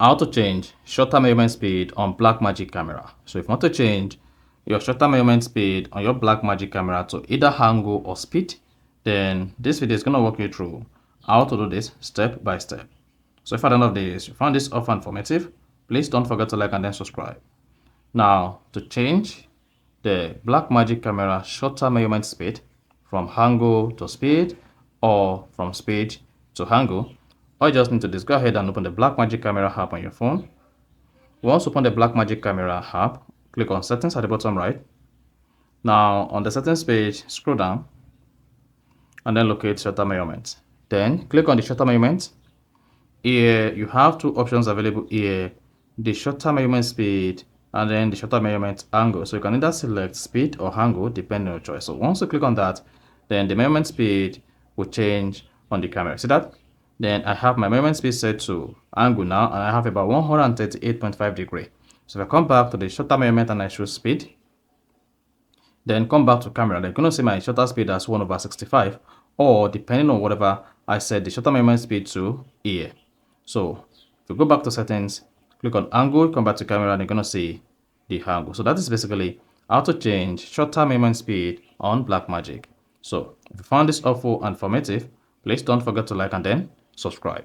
how to change shutter measurement speed on Blackmagic camera. So if you want to change your shutter measurement speed on your Blackmagic camera to either angle or speed, then this video is going to walk you through how to do this step by step. So if at the end of this you found this offer informative, please don't forget to like and then subscribe. Now, to change the Blackmagic camera shutter measurement speed from angle to speed or from speed to angle, all you just need to do is go ahead and open the Blackmagic camera app on your phone. Once you open the Blackmagic camera app, click on settings at the bottom right. Now on the settings page, scroll down and then locate shutter measurement. Then click on the shutter measurement. Here you have two options available here: the shutter measurement speed and then the shutter measurement angle. So you can either select speed or angle depending on your choice. So once you click on that, then the measurement speed will change on the camera. See that? Then I have my measurement speed set to angle now, and I have about 138.5 degrees. So if I come back to the shutter measurement and I choose speed, then come back to camera, then you're going to see my shutter speed as 1/65, or depending on whatever I set the shutter measurement speed to here. So if you go back to settings, click on angle, come back to camera, and you're going to see the angle. So that is basically how to change shutter measurement speed on Blackmagic. So if you found this helpful and informative, please don't forget to like and then subscribe.